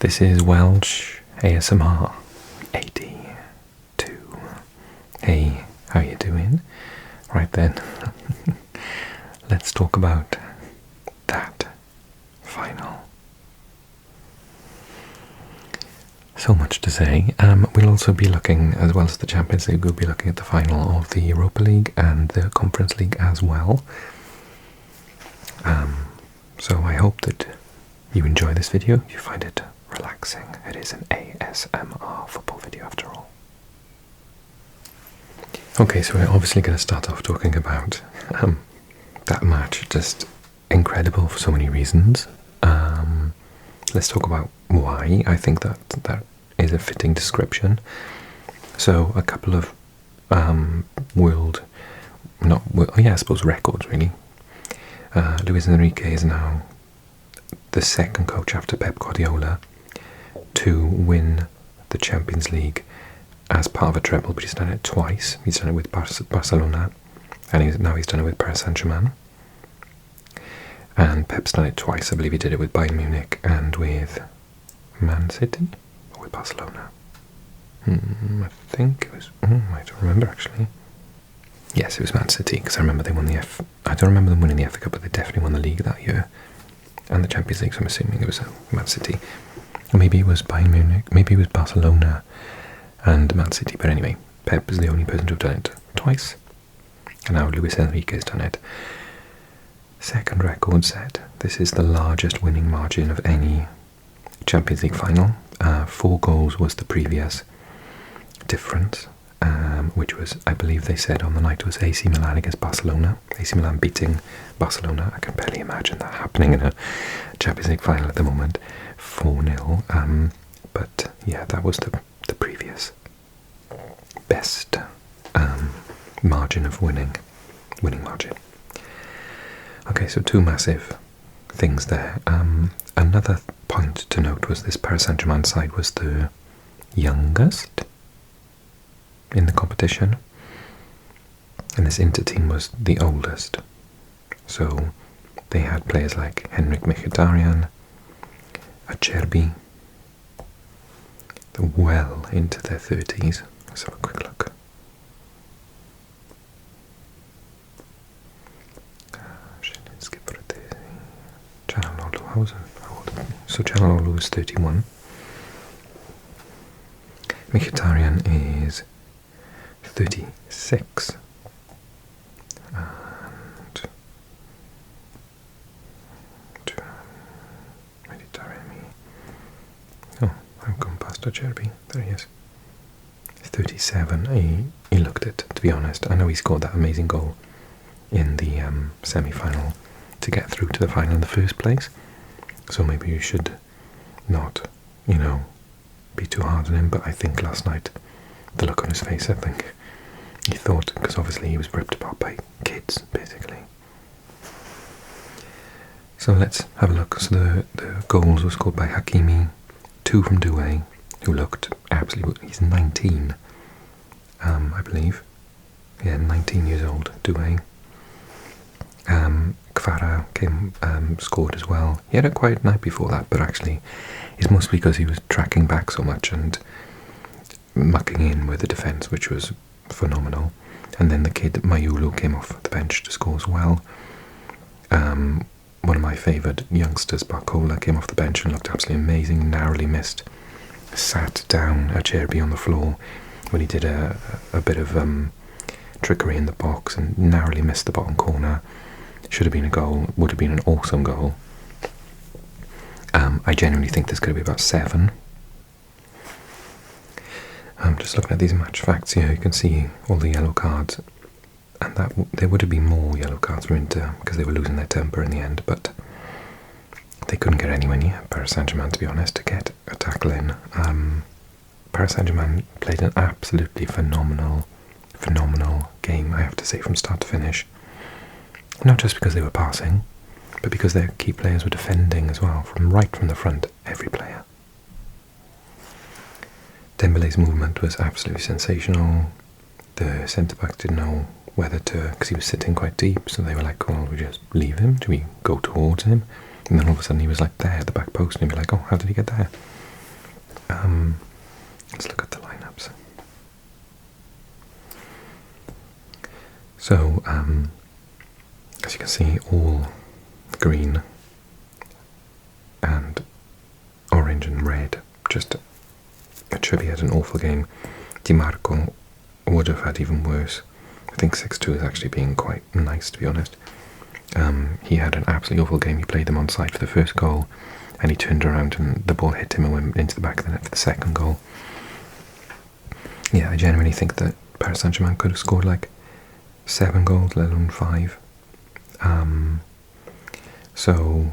This is Welsh ASMR 82. Hey, how you doing? Right then, let's talk about that final. So much to say. We'll also be looking, as well as the Champions League, we'll be looking at the final of the Europa League and the Conference League as well. So I hope that you enjoy this video, you find it relaxing. It is an ASMR football video after all. Okay, so we're obviously going to start off talking about that match. Just incredible for so many reasons. Let's talk about why I think that is a fitting description. So a couple of I suppose records really. Luis Enrique is now the second coach after Pep Guardiola to win the Champions League as part of a treble, but he's done it twice. He's done it with Barcelona, and now he's done it with Paris Saint-Germain. And Pep's done it twice. I believe he did it with Bayern Munich and with Man City, or with Barcelona. I think it was. I don't remember actually. Yes, it was Man City, because I remember they won the I don't remember them winning the FA Cup, but they definitely won the league that year, and the Champions League. So I'm assuming it was Man City. Or maybe it was Bayern Munich. Maybe it was Barcelona and Man City. But anyway, Pep is the only person to have done it twice, and now Luis Enrique has done it. Second record set. This is the largest winning margin of any Champions League final. 4 goals was the previous difference, which was, I believe they said on the night, was AC Milan against Barcelona. AC Milan beating Barcelona. I can barely imagine that happening in a Champions League final at the moment. 4-0. But yeah, that was the previous best margin of winning margin. Okay, so 2 massive things there. Another point to note was this Paris Saint-Germain side was the youngest in the competition, and this Inter team was the oldest. So they had players like Henrik Mkhitaryan, Acerbi, well into their 30s. Let's have a quick look. So Çalhanoğlu is 31. Mkhitaryan is 36. And I've gone past Acerbi. There he is. 37. He looked it, to be honest. I know he scored that amazing goal in the semi-final to get through to the final in the first place. So maybe you should not, be too hard on him. But I think last night, the look on his face, I think he thought, because obviously he was ripped apart by kids, basically. So let's have a look. So the goals were scored by Hakimi, 2 from Doué, who looked absolutely, he's 19, I believe. Yeah, 19 years old, Doué. Kvara scored as well. He had a quiet night before that, but actually it's mostly because he was tracking back so much and mucking in with the defence, which was phenomenal. And then the kid Mayulu came off the bench to score as well. One of my favourite youngsters, Barcola, came off the bench and looked absolutely amazing. Narrowly missed, sat down Acerbi on the floor when he did a bit of trickery in the box and narrowly missed the bottom corner. Should have been a goal, would have been an awesome goal. I genuinely think there's going to be about 7. I'm just looking at these match facts here. You can see all the yellow cards, and that there would have been more yellow cards for Inter because they were losing their temper in the end, but they couldn't get anywhere near Paris Saint-Germain, to be honest, to get a tackle in. Paris Saint-Germain played an absolutely phenomenal game, I have to say, from start to finish. Not just because they were passing, but because their key players were defending as well, right from the front, every player. Dembele's movement was absolutely sensational. The centre-back didn't know whether to, because he was sitting quite deep, so they were like, well, we just leave him? Do we go towards him? And then all of a sudden he was like there at the back post, and you'd be like, oh, how did he get there? Let's look at the lineups. So, as you can see, all green and orange and red. Just Chubby had an awful game. Di Marco would have had even worse. I think 6-2 is actually being quite nice, to be honest. He had an absolutely awful game. He played them on side for the first goal, and he turned around and the ball hit him and went into the back of the net for the second goal. Yeah, I genuinely think that Paris Saint-Germain could have scored like 7 goals, let alone 5. So,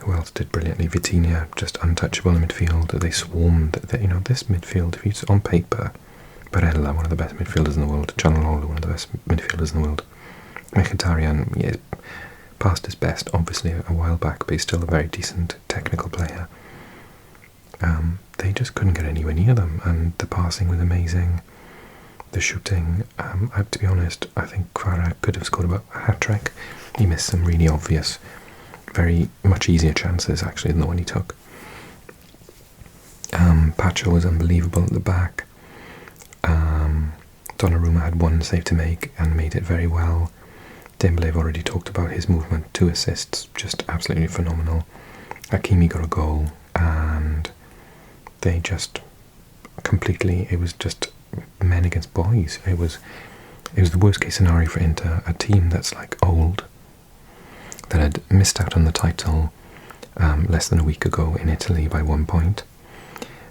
who else did brilliantly? Vitinha, just untouchable in midfield. They swarmed. This midfield, if it's on paper, Barella, one of the best midfielders in the world. Canalolo, one of the best midfielders in the world. Mkhitaryan, yeah, passed his best, obviously, a while back, but he's still a very decent technical player. They just couldn't get anywhere near them, and the passing was amazing. The shooting, to be honest, I think Kvara could have scored about a hat-trick. He missed some really obvious, very much easier chances, actually, than the one he took. Pacho was unbelievable at the back. Donnarumma had one save to make and made it very well. Dembele, I've already talked about his movement, 2 assists, just absolutely phenomenal. Hakimi got a goal, and they just completely, it was just men against boys. It was the worst case scenario for Inter, a team that's like old, that had missed out on the title less than a week ago in Italy by 1 point,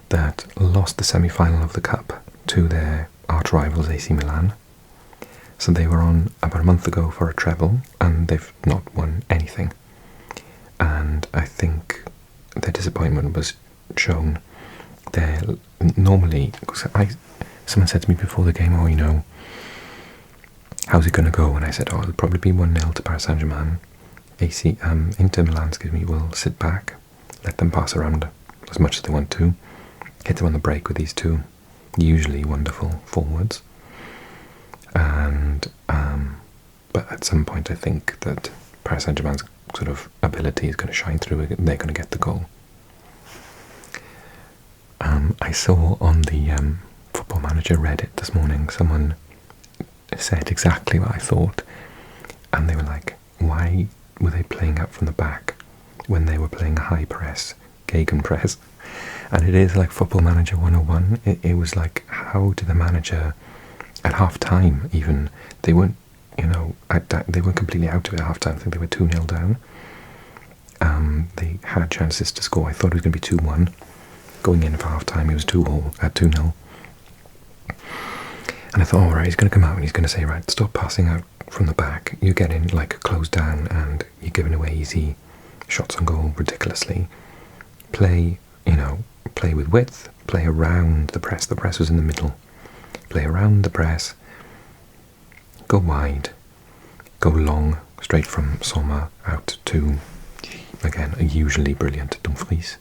that lost the semi-final of the Cup to their arch-rivals AC Milan. So they were on about a month ago for a treble, and they've not won anything. And I think their disappointment was shown. They're normally, someone said to me before the game, how's it going to go? And I said, it'll probably be 1-0 to Paris Saint-Germain. Inter Milan, will sit back, let them pass around as much as they want to, hit them on the break with these 2 usually wonderful forwards. And but at some point I think that Paris Saint-Germain's sort of ability is going to shine through, and they're going to get the goal. I saw on the Football Manager Reddit this morning, someone said exactly what I thought, and they were like, why were they playing up from the back when they were playing high press, gegenpress? And it is like Football Manager 101. It was like, how did the manager, at half-time even, they weren't, they were completely out of it at half-time. I think they were 2-0 down. They had chances to score. I thought it was going to be 2-1. Going in for half-time, it was 2-0. And I thought, all right, he's going to come out and he's going to say, right, stop passing out from the back. You get in, closed down, and you're giving away easy shots on goal ridiculously. Play with width, play around the press. The press was in the middle. Play around the press, go wide, go long, straight from Sommer out to, again, a usually brilliant Dumfries,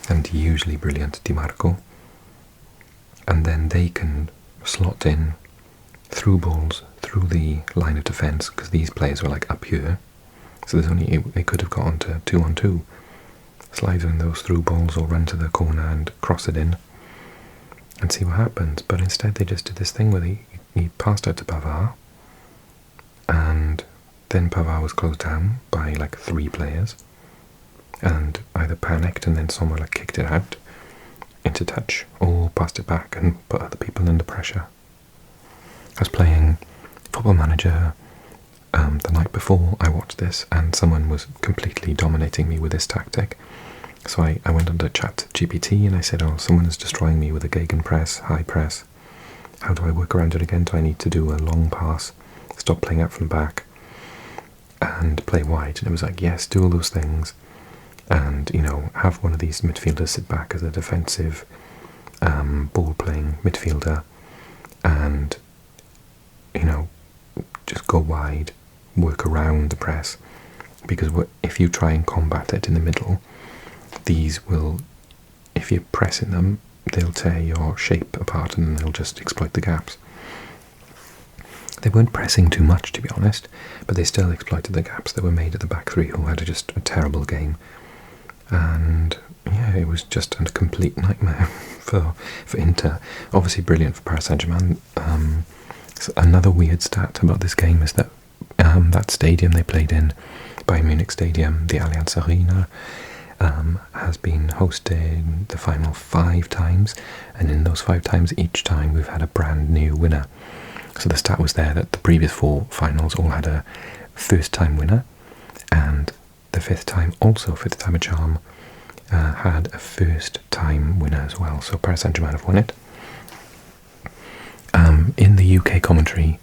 and usually brilliant Di Marco. And then they can slot in through balls through the line of defence, because these players were up here, so they could have got on to 2-on-2. Slide in those through balls or run to the corner and cross it in and see what happens. But instead they just did this thing where he passed out to Pavard, and then Pavard was closed down by 3 players, and either panicked and then someone kicked it out into touch, or passed it back and put other people under pressure. I was playing Football Manager the night before I watched this, and someone was completely dominating me with this tactic. So I went under chat GPT and I said, someone is destroying me with a gegenpress, high press. How do I work around it again? Do I need to do a long pass, stop playing out from the back, and play wide? And it was yes, do all those things, and have one of these midfielders sit back as a defensive ball-playing midfielder, and just go wide, work around the press, because if you try and combat it in the middle, these will, if you're pressing them, they'll tear your shape apart and they'll just exploit the gaps. They weren't pressing too much, to be honest, but they still exploited the gaps that were made at the back 3, who had just a terrible game. And yeah, yeah, it was just a complete nightmare for Inter. Obviously brilliant for Paris Saint-Germain. So another weird stat about this game is that that stadium they played in, Bayern Munich Stadium, the Allianz Arena, has been hosted the final 5 times, and in those 5 times, each time we've had a brand new winner. So the stat was there that the previous 4 finals all had a first-time winner, and the 5th time, also 5th time a charm, had a first-time winner as well. So Paris Saint-Germain have won it. In the UK commentary,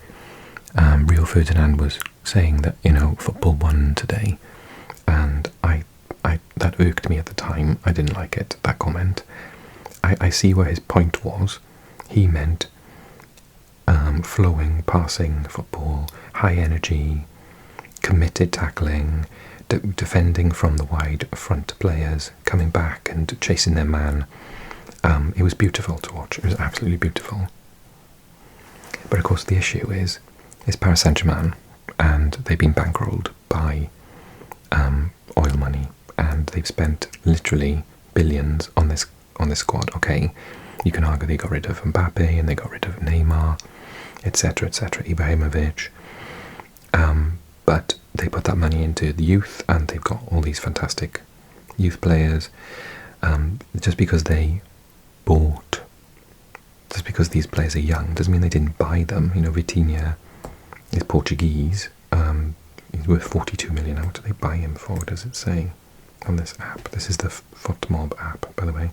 Rio Ferdinand was saying that, football won today, and that irked me at the time. I didn't like it, that comment. I see where his point was. He meant flowing, passing football, high energy, committed tackling, defending from the wide front players, coming back and chasing their man. It was beautiful to watch. It was absolutely beautiful. But of course the issue is Paris Saint-Germain, and they've been bankrolled by oil money, and they've spent literally billions on this squad. Okay, you can argue they got rid of Mbappe and they got rid of Neymar, etc., Ibrahimovic, but they put that money into the youth, and they've got all these fantastic youth players. Just because these players are young doesn't mean they didn't buy them. Vitinha is Portuguese. He's worth 42 million. What do they buy him for? What does it say on this app? This is the FotMob app, by the way.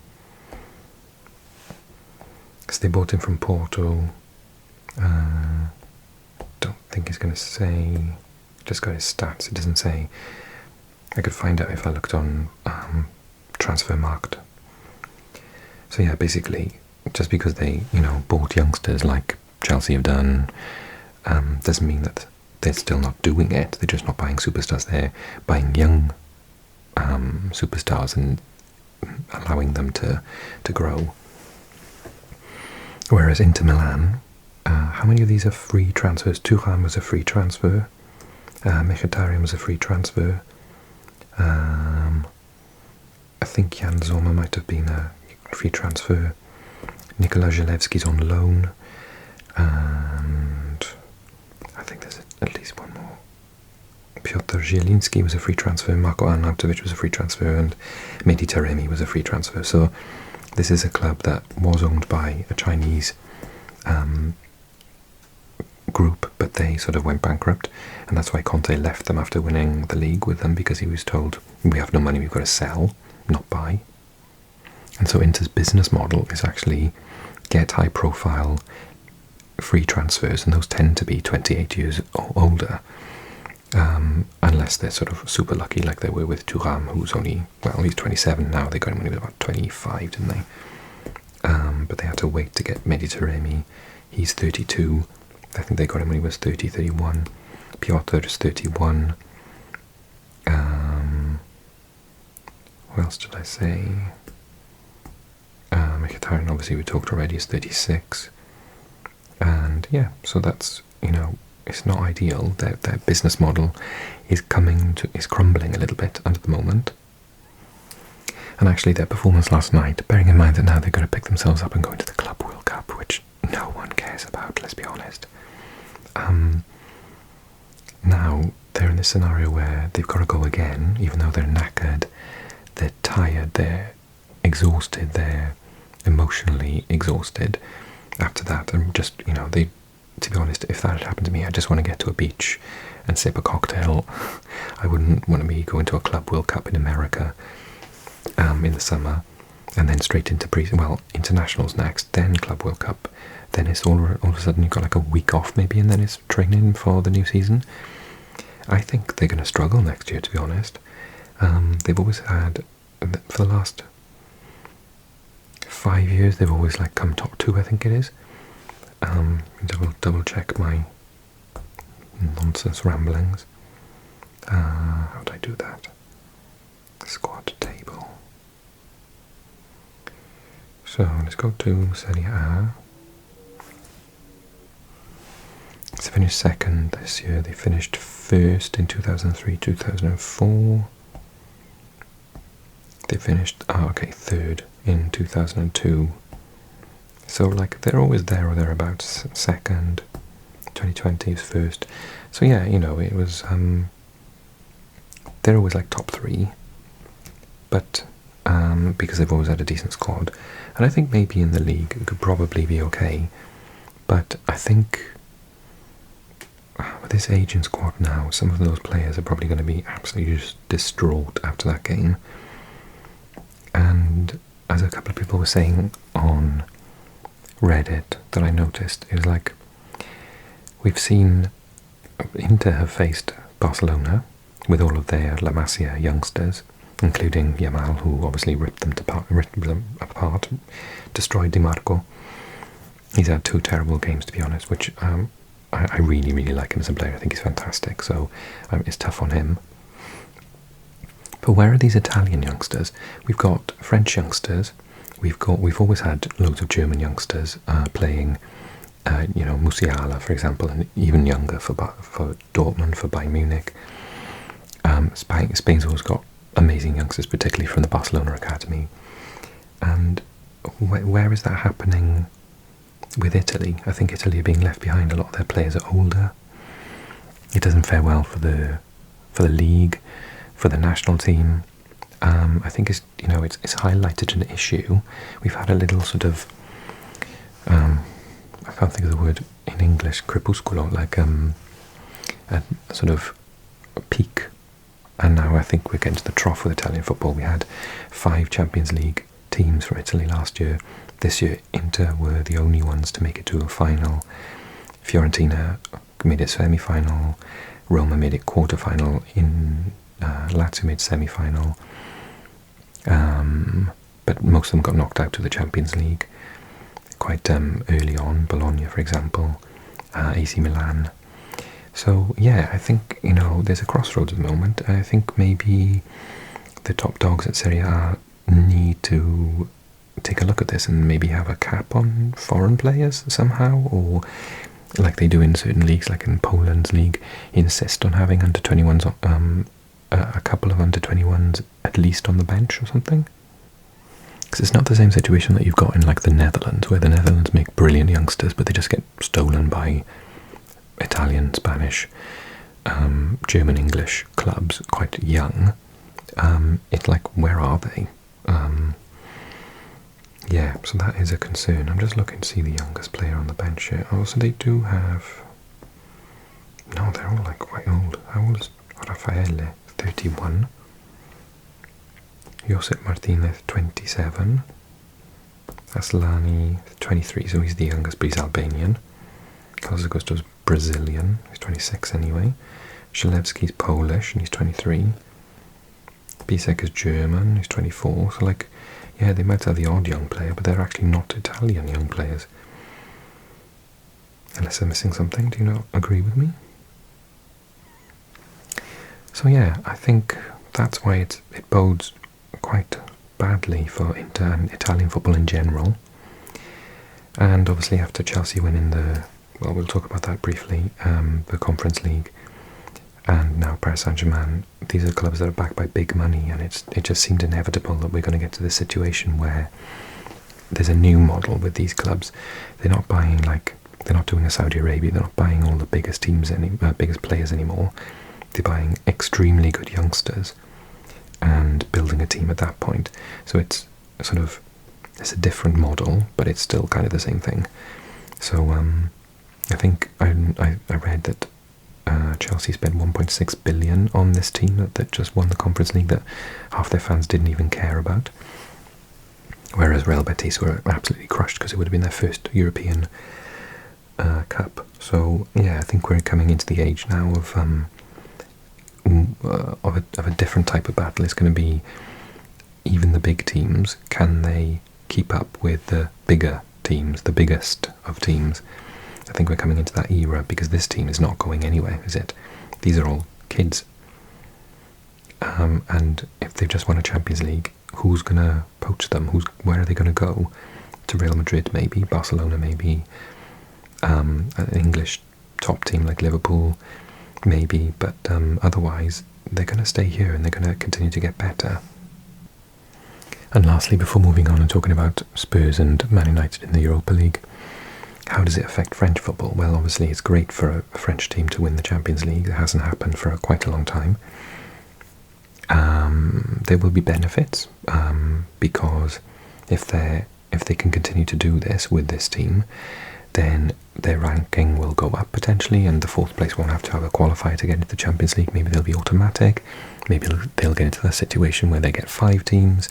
Because they bought him from Porto. Don't think he's going to say. Just got his stats. It doesn't say. I could find out if I looked on Transfermarkt. So yeah, basically, just because they bought youngsters like Chelsea have done, doesn't mean that they're still not doing it. They're just not buying superstars. They're buying young superstars and allowing them to grow. Whereas Inter Milan, how many of these are free transfers? Thuram was a free transfer. Mkhitaryan was a free transfer. I think Jan Sommer might have been a free transfer. Nikola Zalewski's on loan. And I think there's at least one more. Piotr Zielinski was a free transfer. Marko Arnautovic was a free transfer. And Mehdi Taremi was a free transfer. So this is a club that was owned by a Chinese group, but they sort of went bankrupt, and that's why Conte left them after winning the league with them, because he was told, we have no money, we've got to sell, not buy. And so Inter's business model is actually get high profile free transfers, and those tend to be 28 years older, unless they're sort of super lucky like they were with Thuram, who's only, well, he's 27 now. They got him when he was about 25, didn't they? But they had to wait to get Mehdi Taremi. He's 32. I think they got him when he was 30, 31. Piotr is 31. What else did I say? Mkhitaryan, obviously we talked already, is 36. And yeah, so that's, it's not ideal. Their business model is crumbling a little bit at the moment. And actually their performance last night, bearing in mind that now they're going to pick themselves up and go into the Club World Cup, which no one cares about, let's be honest. Now they're in this scenario where they've got to go again, even though they're knackered, they're tired, they're exhausted, they're emotionally exhausted after that. And just, they, to be honest, if that had happened to me, I just want to get to a beach and sip a cocktail. I wouldn't want to be going to a Club World Cup in America in the summer, and then straight into internationals next, then Club World Cup. Then it's all of a sudden you've got like a week off maybe, and then it's training for the new season. I think they're going to struggle next year, to be honest. They've always had, for the last 5 years, they've always come top 2, I think it is. Double check my nonsense ramblings. How would I do that? Squad table. So let's go to Serie A. They finished second this year. They finished first in 2003, 2004. They finished, third in 2002. So, like, they're always there or thereabouts. Second, 2020 is first. So, yeah, you know, it was, they're always, like, top three. But, because they've always had a decent squad. And I think maybe in the league it could probably be okay. But I think with this aging squad now, some of those players are probably going to be absolutely just distraught after that game. And as a couple of people were saying on Reddit that I noticed, it was like, we've seen Inter have faced Barcelona with all of their La Masia youngsters, including Yamal, who obviously ripped them apart, destroyed Di Marco. He's had two terrible games, to be honest, which I really, really like him as a player. I think he's fantastic, so it's tough on him. But where are these Italian youngsters? We've got French youngsters. We've always had loads of German youngsters playing, Musiala, for example, and even younger for Dortmund, for Bayern Munich. Spain's always got amazing youngsters, particularly from the Barcelona academy. And where is that happening with Italy? I think Italy are being left behind. A lot of their players are older. It doesn't fare well for the league, for the national team. I think it's highlighted an issue. We've had a little sort of I can't think of the word in English, crepusculo, like a sort of a peak. And now I think we're getting to the trough with Italian football. We had 5 Champions League teams from Italy last year. This year, Inter were the only ones to make it to a final. Fiorentina made it semi-final. Roma made it quarter-final. Lazio made semi-final. But most of them got knocked out of the Champions League quite early on. Bologna, for example. AC Milan. So, yeah, I think, there's a crossroads at the moment. I think maybe the top dogs at Serie A need to take a look at this and maybe have a cap on foreign players somehow, or like they do in certain leagues, like in Poland's league, insist on having under-21s, a couple of under-21s at least on the bench or something. Because it's not the same situation that you've got in like the Netherlands, where the Netherlands make brilliant youngsters, but they just get stolen by Italian, Spanish, German, English clubs quite young. It's like, where are they? Yeah, so that is a concern. I'm just looking to see the youngest player on the bench here. Oh, so they do have... No, they're all like quite old. How old is Raffaele? 31. Josep Martinez, 27. Aslani, 23, so he's the youngest, but he's Albanian. Carlos Augusto's Brazilian, he's 26 anyway. Zalewski's Polish, and he's 23. Bisek is German, he's 24. So, like, yeah, they might have the odd young player, but they're actually not Italian young players. Unless I'm missing something, do you not agree with me? So, yeah, I think that's why it bodes quite badly for Inter and Italian football in general. And obviously after Chelsea winning well, we'll talk about that briefly, the Conference League, and now Paris Saint-Germain, these are clubs that are backed by big money, and it just seemed inevitable that we're going to get to this situation where there's a new model with these clubs. They're not buying, they're not doing a Saudi Arabia, they're not buying all the biggest teams, biggest players anymore. They're buying extremely good youngsters and building a team at that point. So it's it's a different model, but it's still kind of the same thing. So I think I read that Chelsea spent 1.6 billion on this team that just won the Conference League that half their fans didn't even care about. Whereas Real Betis were absolutely crushed because it would have been their first European Cup. So yeah, I think we're coming into the age now of a different type of battle. It's going to be even the big teams. Can they keep up with the bigger teams, the biggest of teams? I think we're coming into that era because this team is not going anywhere, is it? These are all kids. And if they've just won a Champions League, who's going to poach them? Where are they going to go? To Real Madrid, maybe? Barcelona, maybe? An English top team like Liverpool, maybe? But otherwise, they're going to stay here and they're going to continue to get better. And lastly, before moving on and talking about Spurs and Man United in the Europa League, how does it affect French football? Well, obviously it's great for a French team to win the Champions League. It hasn't happened for quite a long time. There will be benefits because if they can continue to do this with this team, then their ranking will go up potentially, and the fourth place won't have to have a qualifier to get into the Champions League. Maybe they'll be automatic. Maybe they'll get into that situation where they get 5 teams.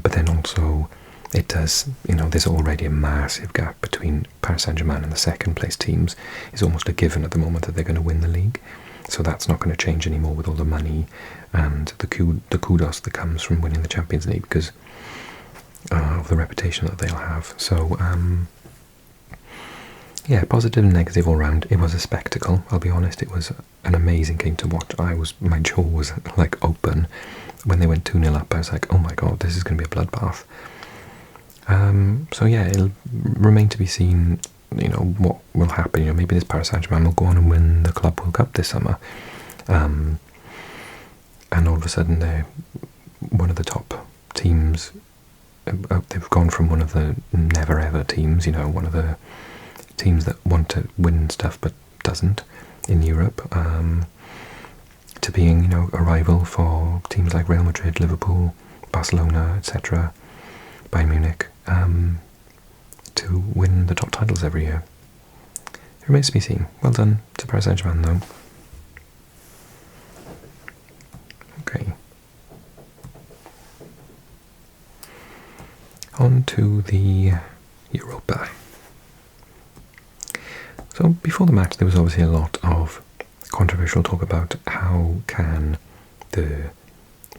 But then also, it does, there's already a massive gap between Paris Saint-Germain and the second place teams. It's almost a given at the moment that they're going to win the league. So that's not going to change anymore with all the money and the kudos that comes from winning the Champions League because of the reputation that they'll have. So, yeah, positive and negative all round. It was a spectacle, I'll be honest. It was an amazing game to watch. My jaw was like open. When they went 2-0 up, I was like, oh my god, this is going to be a bloodbath. So yeah, it'll remain to be seen, what will happen. Maybe this Paris Saint-Germain will go on and win the Club World Cup this summer. And all of a sudden they're one of the top teams. They've gone from one of the never-ever teams, one of the teams that want to win stuff but doesn't in Europe, to being, a rival for teams like Real Madrid, Liverpool, Barcelona, etc., Bayern Munich, to win the top titles every year. It remains to be seen. Well done to Paris Saint-Germain, though. Okay. On to the Europa. So before the match, there was obviously a lot of controversial talk about how can the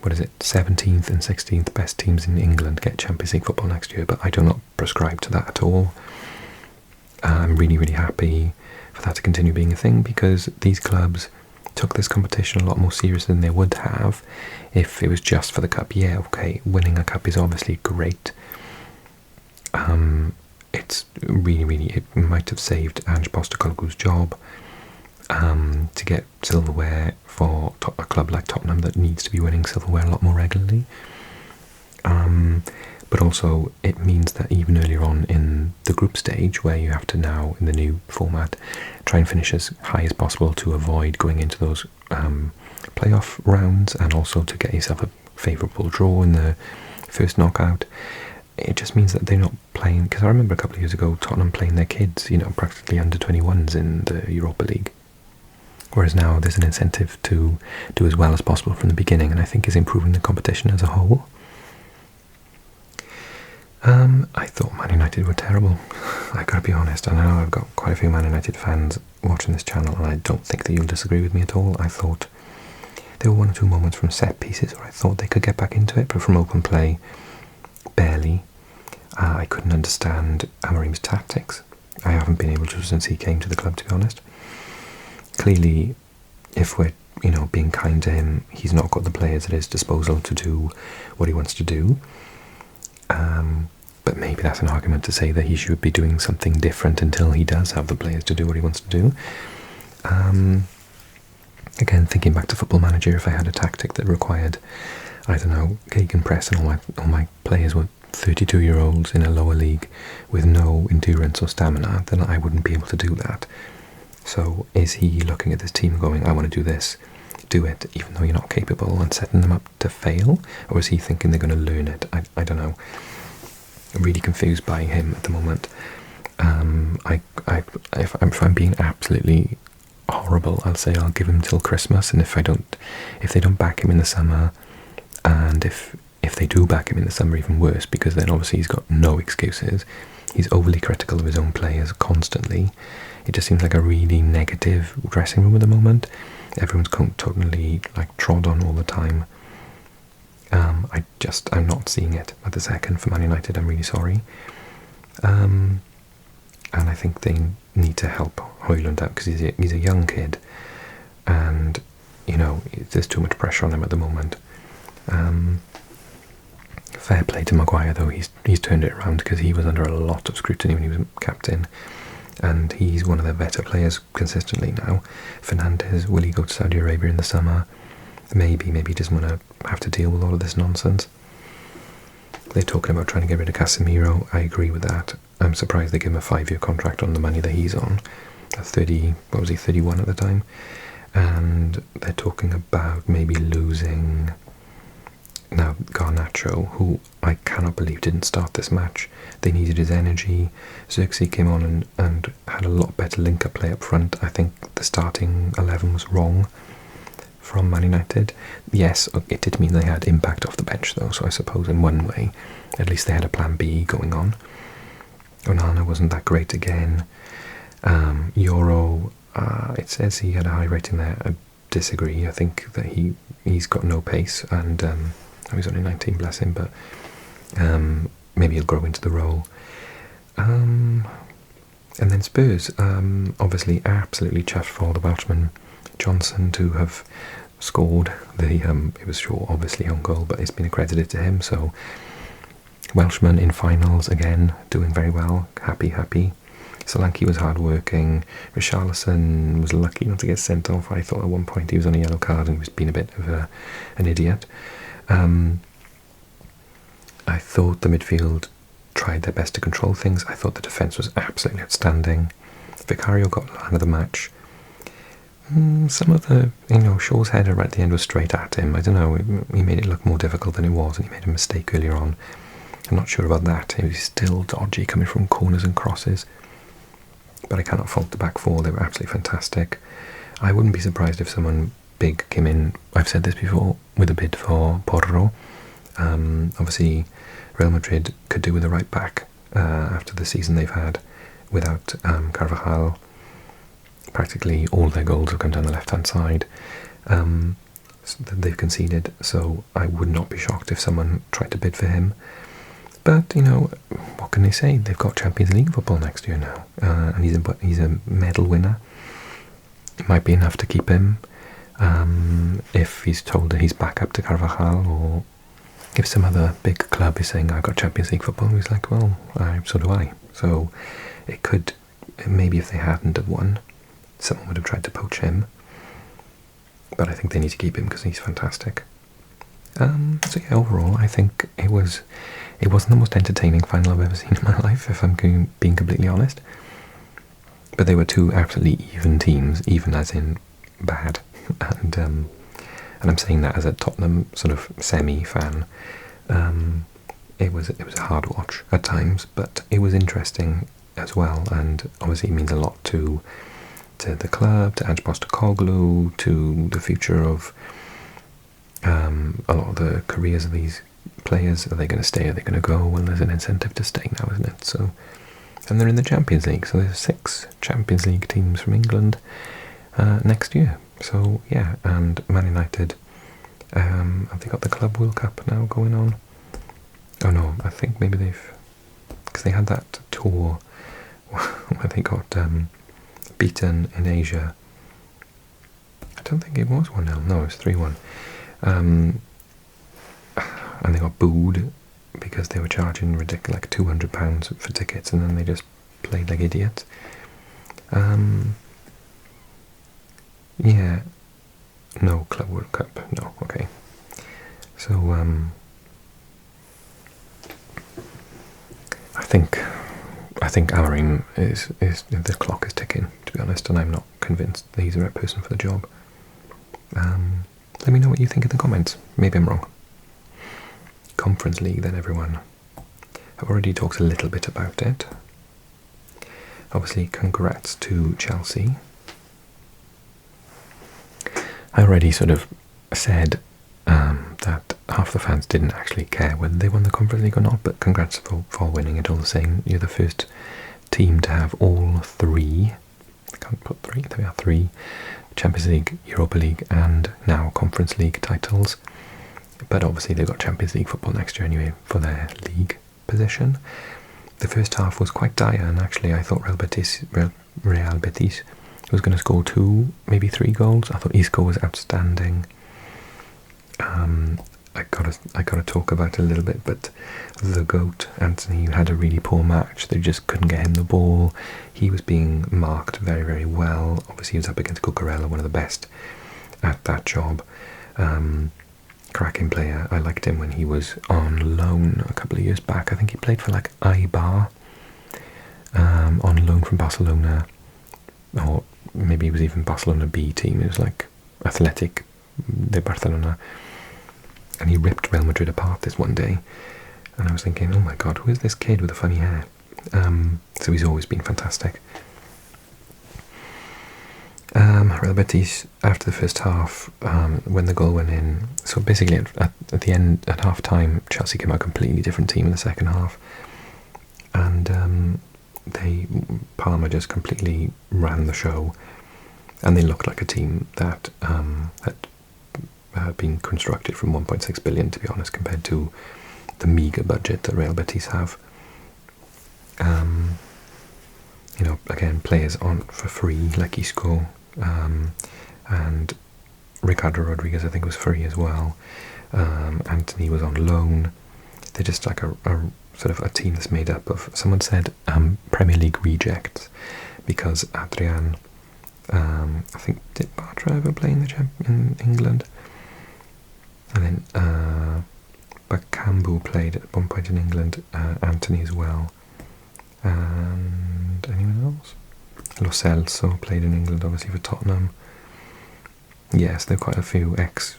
17th and 16th best teams in England get Champions League football next year, but I do not prescribe to that at all. I'm really, really happy for that to continue being a thing because these clubs took this competition a lot more seriously than they would have if it was just for the cup. Yeah, okay, winning a cup is obviously great. It's really, it might have saved Ange Postecoglou's job to get silverware for a club like Tottenham that needs to be winning silverware a lot more regularly. But also it means that even earlier on in the group stage, where you have to now, in the new format, try and finish as high as possible to avoid going into those playoff rounds, and also to get yourself a favourable draw in the first knockout, it just means that they're not playing, because I remember a couple of years ago Tottenham playing their kids, practically under 21s in the Europa League. Whereas now there's an incentive to do as well as possible from the beginning, and I think is improving the competition as a whole. I thought Man United were terrible. I gotta be honest, I know I've got quite a few Man United fans watching this channel, and I don't think that you'll disagree with me at all. I thought there were 1 or 2 moments from set pieces where I thought they could get back into it, but from open play, barely. I couldn't understand Amorim's tactics. I haven't been able to since he came to the club, to be honest. Clearly, if we're being kind to him, he's not got the players at his disposal to do what he wants to do. But maybe that's an argument to say that he should be doing something different until he does have the players to do what he wants to do. Again, thinking back to Football Manager, if I had a tactic that required, I don't know, gegenpress and all my players were 32-year-olds in a lower league with no endurance or stamina, then I wouldn't be able to do that. So is he looking at this team and going, I want to do this, do it, even though you're not capable, and setting them up to fail? Or is he thinking they're going to learn it? I don't know. I'm really confused by him at the moment. If I'm being absolutely horrible, I'll say I'll give him till Christmas, and if they don't back him in the summer, and if they do back him in the summer, even worse, because then obviously he's got no excuses. He's overly critical of his own players constantly. It just seems like a really negative dressing room at the moment. Everyone's totally trod on all the time. I'm not seeing it at the second for Man United. I'm really sorry. And I think they need to help Højlund out because he's a young kid, and there's too much pressure on him at the moment. Fair play to Maguire, though. He's turned it around because he was under a lot of scrutiny when he was captain, and he's one of their better players consistently now. Fernandes, will he go to Saudi Arabia in the summer? Maybe he doesn't want to have to deal with all of this nonsense. They're talking about trying to get rid of Casemiro. I agree with that. I'm surprised they give him a 5-year contract on the money that he's on. 30, what was he, 31 at the time? And they're talking about maybe losing now Garnacho, who I cannot believe didn't start this match. They needed his energy. Xerxes came on and had a lot better link-up play up front. I think the starting 11 was wrong from Man United. Yes, it did mean they had impact off the bench though, so I suppose in one way at least they had a plan B going on. Onana wasn't that great again. Euro, it says he had a high rating there. I disagree. I think that he's got no pace, and he's only 19, bless him, but maybe he'll grow into the role. And then Spurs, obviously absolutely chuffed for the Welshman Johnson to have scored it was short, obviously, on goal, but it's been accredited to him. So Welshman in finals again, doing very well. Happy. Solanke was hard-working. Richarlison was lucky not to get sent off. I thought at one point he was on a yellow card and was being a bit of an idiot. I thought the midfield tried their best to control things. I thought the defence was absolutely outstanding. Vicario got man of the match. Some of the, Shaw's header right at the end was straight at him. I don't know, he made it look more difficult than it was, and he made a mistake earlier on. I'm not sure about that. He was still dodgy coming from corners and crosses. But I cannot fault the back four. They were absolutely fantastic. I wouldn't be surprised if someone big came in, I've said this before, with a bid for Porro. Obviously, Real Madrid could do with a right back after the season they've had without Carvajal. Practically all their goals have come down the left-hand side. They've conceded, so I would not be shocked if someone tried to bid for him. But, what can they say? They've got Champions League football next year now, and he's a medal winner. It might be enough to keep him if he's told that he's back up to Carvajal, or if some other big club is saying, I've got Champions League football, he's like, well, so do I. So it could, maybe if they hadn't have won, someone would have tried to poach him. But I think they need to keep him because he's fantastic. So yeah, overall, I think it wasn't the most entertaining final I've ever seen in my life, if I'm being completely honest. But they were two absolutely even teams, even as in bad. And I'm saying that as a Tottenham sort of semi-fan. It was a hard watch at times, but it was interesting as well, and obviously it means a lot to the club, to Ange Postecoglou, to the future of a lot of the careers of these players. Are they going to stay? Are they going to go? Well, there's an incentive to stay now, isn't it? So, and they're in the Champions League, so there's 6 Champions League teams from England next year. So yeah, and Man United, have they got the Club World Cup now going on? Oh no, I think maybe because they had that tour where they got beaten in Asia. I don't think it was 1-0, no, it was 3-1. And they got booed because they were charging ridiculous, like £200 for tickets, and then they just played like idiots. Yeah, no Club World Cup, no, okay. So, I think Amorim is the clock is ticking, to be honest, and I'm not convinced that he's the right person for the job. Let me know what you think in the comments. Maybe I'm wrong. Conference League then, everyone. I've already talked a little bit about it. Obviously, congrats to Chelsea. I already sort of said that half the fans didn't actually care whether they won the Conference League or not, but congrats for winning it all the same. You're the first team to have all 3, I can't put 3, there we are, 3 Champions League, Europa League and now Conference League titles. But obviously they've got Champions League football next year anyway for their league position. The first half was quite dire, and actually I thought Real Betis was going to score 2, maybe 3 goals. I thought Isco was outstanding. I gotta talk about it a little bit, but the GOAT, Anthony, had a really poor match. They just couldn't get him the ball. He was being marked very, very well. Obviously he was up against Cucurella, one of the best at that job. cracking player. I liked him when he was on loan a couple of years back. I think he played for like Eibar, on loan from Barcelona, or maybe it was even Barcelona B team. It was like Athletic de Barcelona, and he ripped Real Madrid apart this one day. And I was thinking, oh my god, who is this kid with the funny hair? So he's always been fantastic. Real Betis, after the first half, when the goal went in, so basically at the end, at half time, Chelsea came out a completely different team in the second half, and Palmer just completely ran the show, and they looked like a team that had been constructed from 1.6 billion, to be honest, compared to the meagre budget that Real Betis have. You know, again, players on for free, like Isco, and Ricardo Rodriguez, I think, was free as well. Anthony was on loan. They're just like a sort of a team that's made up of, someone said, Premier League rejects, because Adrian, I think, did Bartra ever play in England? And then Bakambu played at one point in England, Anthony as well, and anyone else? Lo Celso played in England, obviously, for Tottenham. Yes, there are quite a few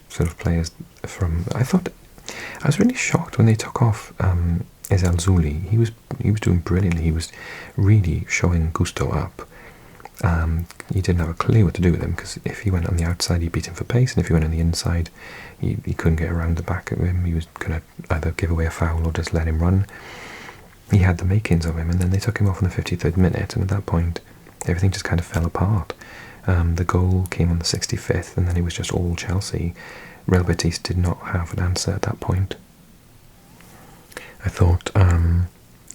sort of players from. I was really shocked when they took off Ezal Zuli. He was doing brilliantly. He was really showing Gusto up. He didn't have a clue what to do with him, because if he went on the outside, he beat him for pace, and if he went on the inside, he couldn't get around the back of him. He was going to either give away a foul or just let him run. He had the makings of him, and then they took him off in the 53rd minute, and at that point, everything just kind of fell apart. The goal came on the 65th, and then it was just all Chelsea. Real Betis did not have an answer at that point. I thought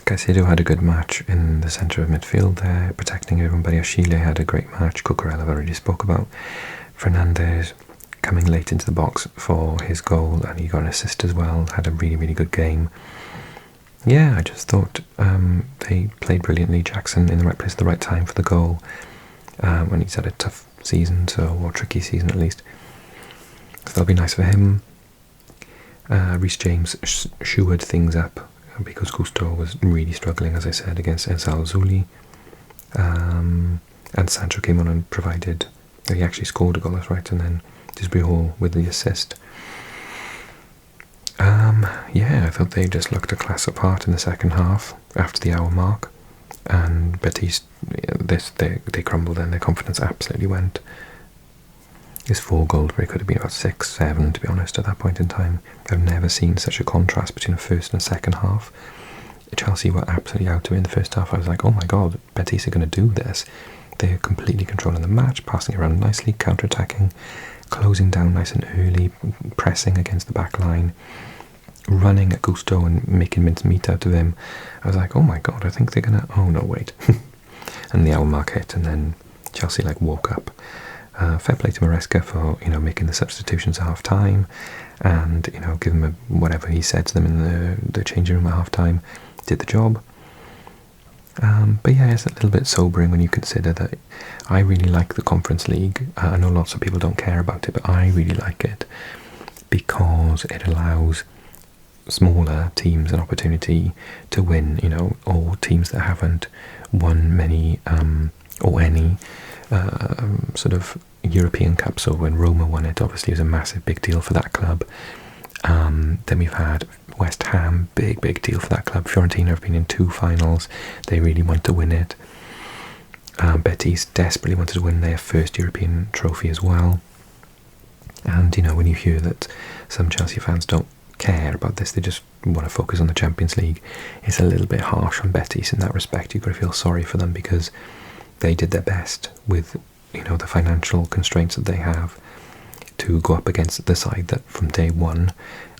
Caicedo had a good match in the centre of midfield there, protecting everybody. Achille had a great match. Cucurella I've already spoke about. Fernandes coming late into the box for his goal, and he got an assist as well. Had a really, really good game. Yeah, I just thought they played brilliantly. Jackson in the right place at the right time for the goal, when he's had a tough season, or tricky season at least. So that'll be nice for him. Reece James shored things up, because Gusto was really struggling, as I said, against Ezal Zuli. And Sancho came on and provided. He actually scored a goal, that's right, and then Disbrihol with the assist. Yeah, I thought they just looked a class apart in the second half after the hour mark, and Betis, they crumbled, and their confidence absolutely went. His 4 goals, but it could have been about 6, 7, to be honest, at that point in time. I've never seen such a contrast between the first and second half. Chelsea were absolutely out of it in the first half. I was like, oh my god, Betis are going to do this. They're completely controlling the match, passing it around nicely, counter-attacking, closing down nice and early, pressing against the back line, running at Gusto and making mincemeat out of him. I was like, oh my god, I think they're going to... Oh no, wait. And the hour mark hit, and then Chelsea woke up. Fair play to Maresca for making the substitutions at half time, and give him whatever he said to them in the changing room at half time. Did the job. But yeah, it's a little bit sobering when you consider that I really like the Conference League. I know lots of people don't care about it, but I really like it because it allows smaller teams an opportunity to win, or teams that haven't won many or any sort of European Cup. So when Roma won it, obviously it was a massive big deal for that club. Then we've had West Ham, big deal for that club. Fiorentina have been in 2 finals. They really want to win it. Betis desperately wanted to win their first European trophy as well. And when you hear that some Chelsea fans don't care about this, they just want to focus on the Champions League, it's a little bit harsh on Betis in that respect. You've got to feel sorry for them, because they did their best with the financial constraints that they have to go up against the side that from day one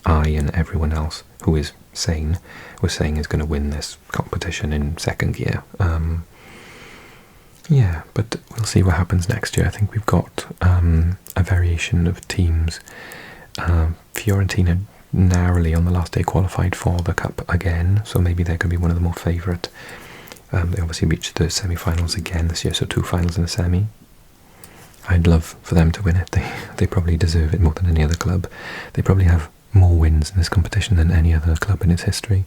I and everyone else who is sane was saying is going to win this competition in second gear. Yeah, but we'll see what happens next year. I think we've got a variation of teams. Fiorentina narrowly on the last day qualified for the Cup again, so maybe they're going to be one of the more favourite. They obviously reached the semi-finals again this year, so 2 finals and a semi. I'd love for them to win it. They probably deserve it more than any other club. They probably have more wins in this competition than any other club in its history.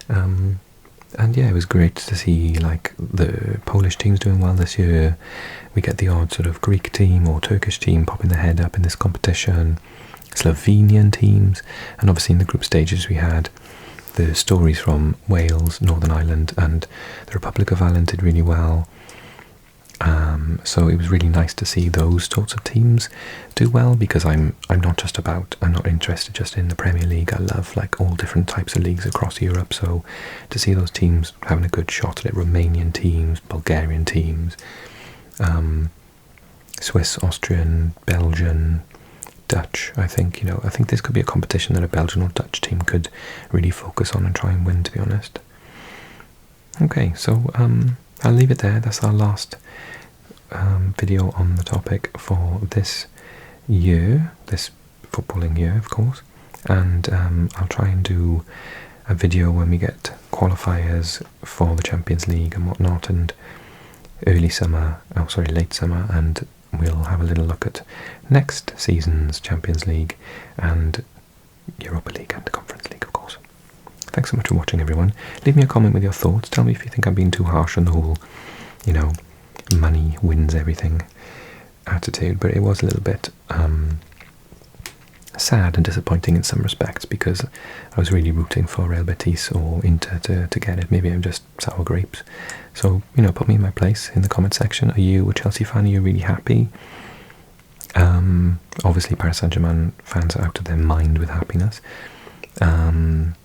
And yeah, it was great to see like the Polish teams doing well this year. We get the odd sort of Greek team or Turkish team popping their head up in this competition, Slovenian teams, and obviously in the group stages we had the stories from Wales, Northern Ireland, and the Republic of Ireland did really well. So it was really nice to see those sorts of teams do well, because I'm not interested just in the Premier League. I love like all different types of leagues across Europe. So to see those teams having a good shot at it, Romanian teams, Bulgarian teams, Swiss, Austrian, Belgian, Dutch. I think this could be a competition that a Belgian or Dutch team could really focus on and try and win, to be honest. Okay, so I'll leave it there. That's our last video on the topic for this year, this footballing year, of course. And I'll try and do a video when we get qualifiers for the Champions League and whatnot, and late summer, and we'll have a little look at next season's Champions League and Europa League and the Conference League, of course. Thanks so much for watching, everyone. Leave me a comment with your thoughts. Tell me if you think I'm being too harsh on the whole, money wins everything attitude, but it was a little bit sad and disappointing in some respects, because I was really rooting for Real Betis or Inter to get it. Maybe I'm just sour grapes. So, put me in my place in the comment section. Are you a Chelsea fan? Are you really happy? Obviously Paris Saint-Germain fans are out of their mind with happiness. And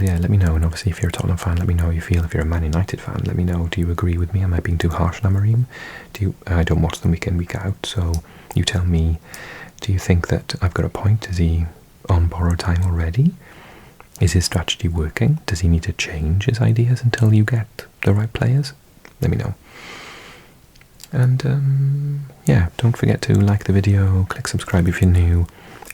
yeah, let me know. And obviously if you're a Tottenham fan, let me know how you feel. If you're a Man United fan, let me know. Do you agree with me? Am I being too harsh on Amorim? I don't watch them week in, week out, so you tell me. Do you think that I've got a point? Is he on borrowed time already? Is his strategy working? Does he need to change his ideas until you get the right players? Let me know. And yeah, don't forget to like the video, click subscribe if you're new,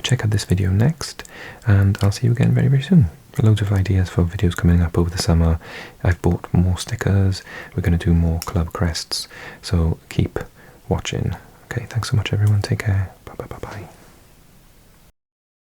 check out this video next, and I'll see you again very, very soon. Loads of ideas for videos coming up over the summer. I've bought more stickers, we're going to do more club crests, so keep watching. Okay, thanks so much everyone, take care, bye bye bye bye.